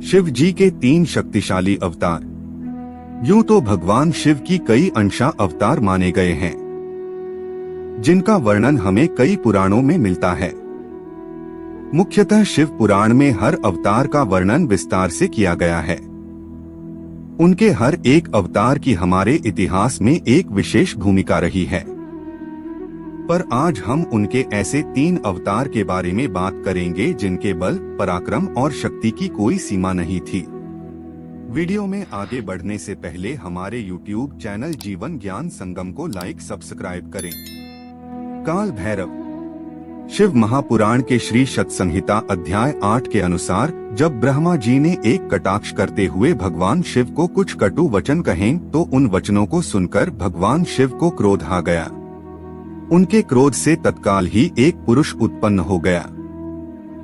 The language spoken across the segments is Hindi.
शिव जी के 3 शक्तिशाली अवतार। यूं तो भगवान शिव की कई अंशा अवतार माने गए हैं, जिनका वर्णन हमें कई पुराणों में मिलता है। मुख्यतः शिव पुराण में हर अवतार का वर्णन विस्तार से किया गया है। उनके हर एक अवतार की हमारे इतिहास में एक विशेष भूमिका रही है। पर आज हम उनके ऐसे 3 अवतार के बारे में बात करेंगे जिनके बल, पराक्रम और शक्ति की कोई सीमा नहीं थी। वीडियो में आगे बढ़ने से पहले हमारे YouTube चैनल जीवन ज्ञान संगम को लाइक सब्सक्राइब करें। काल भैरव। शिव महापुराण के श्री शत संहिता अध्याय 8 के अनुसार जब ब्रह्मा जी ने एक कटाक्ष करते हुए भगवान शिव को कुछ कटु वचन कहे तो उन वचनों को सुनकर भगवान शिव को क्रोध आ गया। उनके क्रोध से तत्काल ही एक पुरुष उत्पन्न हो गया।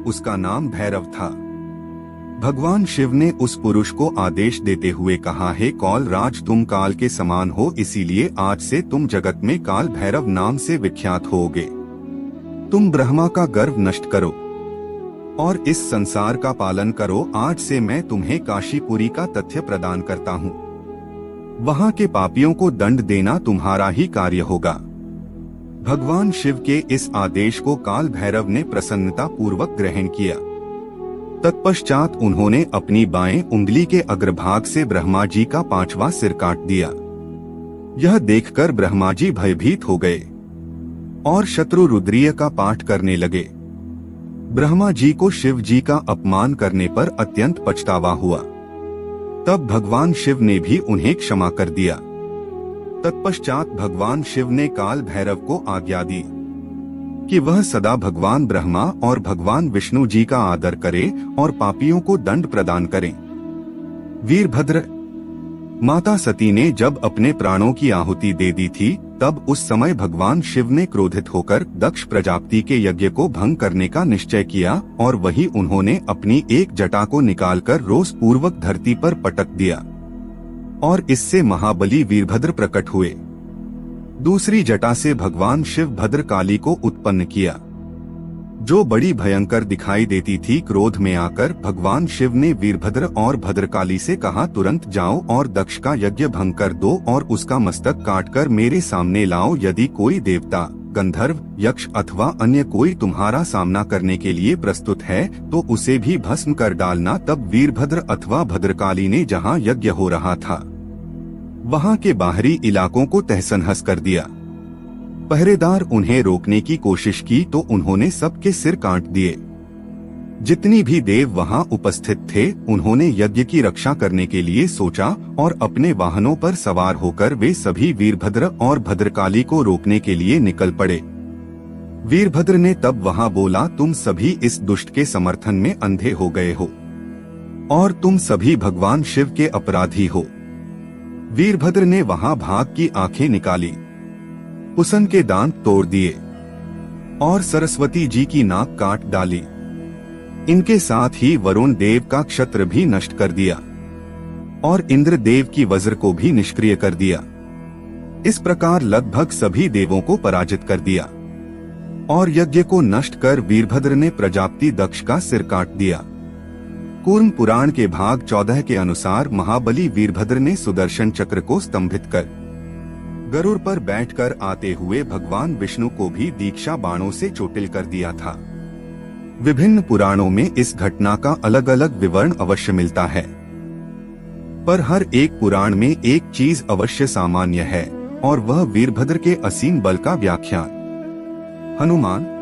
उसका नाम भैरव था। भगवान शिव ने उस पुरुष को आदेश देते हुए कहा, हे कौल राज, तुम काल के समान हो, इसीलिए आज से तुम जगत में काल भैरव नाम से विख्यात होगे। तुम ब्रह्मा का गर्व नष्ट करो और इस संसार का पालन करो। आज से मैं तुम्हें काशीपुरी का तथ्य प्रदान करता हूँ। वहाँ के पापियों को दंड देना तुम्हारा ही कार्य होगा। भगवान शिव के इस आदेश को काल भैरव ने प्रसन्नता पूर्वक ग्रहण किया। तत्पश्चात उन्होंने अपनी बाएं उंगली के अग्रभाग से ब्रह्मा जी का 5वां सिर काट दिया। यह देखकर ब्रह्मा जी भयभीत हो गए और शत्रु रुद्रीय का पाठ करने लगे। ब्रह्मा जी को शिव जी का अपमान करने पर अत्यंत पछतावा हुआ। तब भगवान शिव ने भी उन्हें क्षमा कर दिया। तत्पश्चात भगवान शिव ने काल भैरव को आज्ञा दी कि वह सदा भगवान ब्रह्मा और भगवान विष्णु जी का आदर करे और पापियों को दंड प्रदान करें। वीरभद्र। माता सती ने जब अपने प्राणों की आहुति दे दी थी तब उस समय भगवान शिव ने क्रोधित होकर दक्ष प्रजापति के यज्ञ को भंग करने का निश्चय किया और वही उन्होंने अपनी एक जटा को निकालकर रोष पूर्वक धरती पर पटक दिया और इससे महाबली वीरभद्र प्रकट हुए। दूसरी जटा से भगवान शिव भद्रकाली को उत्पन्न किया, जो बड़ी भयंकर दिखाई देती थी। क्रोध में आकर भगवान शिव ने वीरभद्र और भद्रकाली से कहा, तुरंत जाओ और दक्ष का यज्ञ भंग कर दो और उसका मस्तक काटकर मेरे सामने लाओ। यदि कोई देवता, गंधर्व, यक्ष अथवा अन्य कोई तुम्हारा सामना करने के लिए प्रस्तुत है तो उसे भी भस्म कर डालना। तब वीरभद्र अथवा भद्रकाली ने जहाँ यज्ञ हो रहा था वहाँ के बाहरी इलाकों को तहस-नहस कर दिया। पहरेदार उन्हें रोकने की कोशिश की तो उन्होंने सबके सिर काट दिए। जितनी भी देव वहाँ उपस्थित थे उन्होंने यज्ञ की रक्षा करने के लिए सोचा और अपने वाहनों पर सवार होकर वे सभी वीरभद्र और भद्रकाली को रोकने के लिए निकल पड़े। वीरभद्र ने तब वहाँ बोला, तुम सभी इस दुष्ट के समर्थन में अंधे हो गए हो और तुम सभी भगवान शिव के अपराधी हो। वीरभद्र ने वहाँ भाग की आंखें निकाली, कुसन के दांत तोड़ दिए और सरस्वती जी की नाक काट डाली। इनके साथ ही वरुण देव का क्षत्र भी नष्ट कर दिया और इंद्र देव की वज्र को भी निष्क्रिय कर दिया। इस प्रकार लगभग सभी देवों को पराजित कर दिया और यज्ञ को नष्ट कर वीरभद्र ने प्रजापति दक्ष का सिर काट दिया। कूर्म पुराण के भाग 14 के अनुसार महाबली वीरभद्र ने सुदर्शन चक्र को स्तंभित कर गरुड़ पर बैठकर आते हुए भगवान विष्णु को भी दीक्षा बाणों से चोटिल कर दिया था। विभिन्न पुराणों में इस घटना का अलग अलग विवरण अवश्य मिलता है, पर हर एक पुराण में एक चीज अवश्य सामान्य है और वह वीरभद्र के असीम बल का व्याख्यान। हनुमान।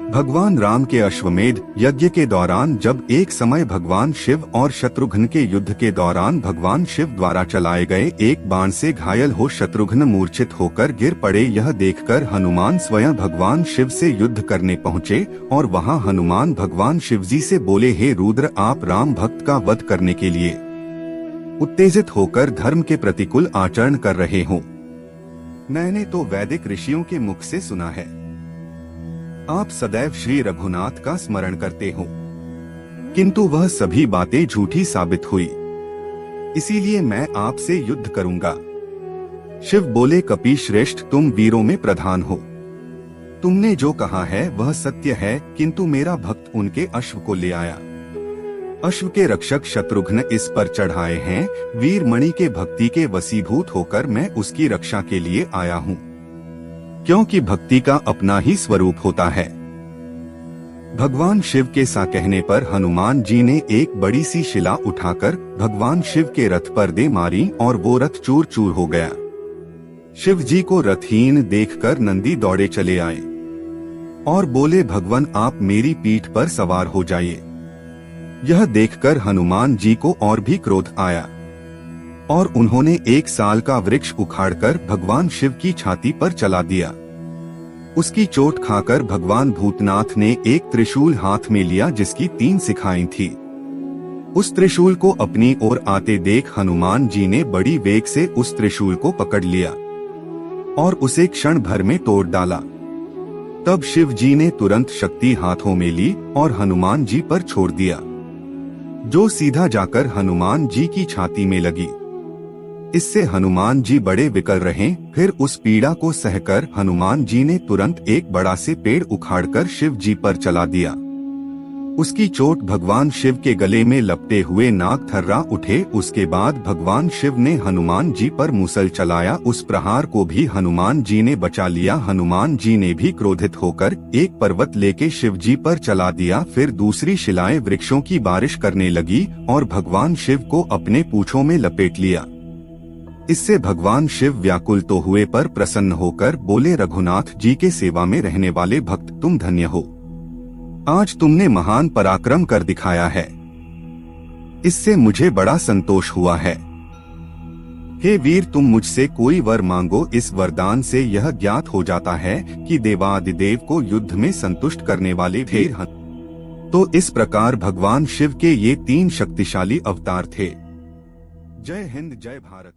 भगवान राम के अश्वमेध यज्ञ के दौरान जब एक समय भगवान शिव और शत्रुघ्न के युद्ध के दौरान भगवान शिव द्वारा चलाए गए एक बाण से घायल हो शत्रुघ्न मूर्छित होकर गिर पड़े, यह देखकर हनुमान स्वयं भगवान शिव से युद्ध करने पहुँचे और वहाँ हनुमान भगवान शिवजी से बोले, हे रुद्र, आप राम भक्त का वध करने के लिए उत्तेजित होकर धर्म के प्रतिकूल आचरण कर रहे हो। मैंने तो वैदिक ऋषियों के मुख से सुना है आप सदैव श्री रघुनाथ का स्मरण करते हो, किंतु वह सभी बातें झूठी साबित हुई, इसीलिए मैं आपसे युद्ध करूंगा। शिव बोले, कपि श्रेष्ठ, तुम वीरों में प्रधान हो, तुमने जो कहा है वह सत्य है, किंतु मेरा भक्त उनके अश्व को ले आया अश्व के रक्षक शत्रुघ्न इस पर चढ़ाए हैं। वीरमणि के भक्ति के वशीभूत होकर मैं उसकी रक्षा के लिए आया हूँ, क्योंकि भक्ति का अपना ही स्वरूप होता है। भगवान शिव के सा कहने पर हनुमान जी ने एक बड़ी सी शिला उठाकर भगवान शिव के रथ पर दे मारी और वो रथ चूर चूर हो गया। शिव जी को रथहीन देखकर नंदी दौड़े चले आए और बोले, भगवान आप मेरी पीठ पर सवार हो जाइए। यह देखकर हनुमान जी को और भी क्रोध आया और उन्होंने 1 साल का वृक्ष उखाड़कर भगवान शिव की छाती पर चला दिया। उसकी चोट खाकर भगवान भूतनाथ ने एक त्रिशूल हाथ में लिया जिसकी 3 शिखाएं थी। उस त्रिशूल को अपनी ओर आते देख हनुमान जी ने बड़ी वेग से उस त्रिशूल को पकड़ लिया और उसे क्षण भर में तोड़ डाला। तब शिव जी ने तुरंत शक्ति हाथों में ली और हनुमान जी पर छोड़ दिया, जो सीधा जाकर हनुमान जी की छाती में लगी। इससे हनुमान जी बड़े विकल रहे। फिर उस पीड़ा को सहकर हनुमान जी ने तुरंत एक बड़ा से पेड़ उखाड़कर शिव जी पर चला दिया। उसकी चोट भगवान शिव के गले में लपटे हुए नाग थर्रा उठे। उसके बाद भगवान शिव ने हनुमान जी पर मूसल चलाया। उस प्रहार को भी हनुमान जी ने बचा लिया। हनुमान जी ने भी क्रोधित होकर एक पर्वत लेके शिव जी पर चला दिया। फिर दूसरी शिलाएं वृक्षों की बारिश करने लगी और भगवान शिव को अपने पूंछों में लपेट लिया। इससे भगवान शिव व्याकुल तो हुए पर प्रसन्न होकर बोले, रघुनाथ जी के सेवा में रहने वाले भक्त तुम धन्य हो। आज तुमने महान पराक्रम कर दिखाया है, इससे मुझे बड़ा संतोष हुआ है। हे वीर, तुम मुझसे कोई वर मांगो। इस वरदान से यह ज्ञात हो जाता है कि देवादिदेव को युद्ध में संतुष्ट करने वाले वीर हैं। तो इस प्रकार भगवान शिव के ये 3 शक्तिशाली अवतार थे। जय हिंद, जय भारत।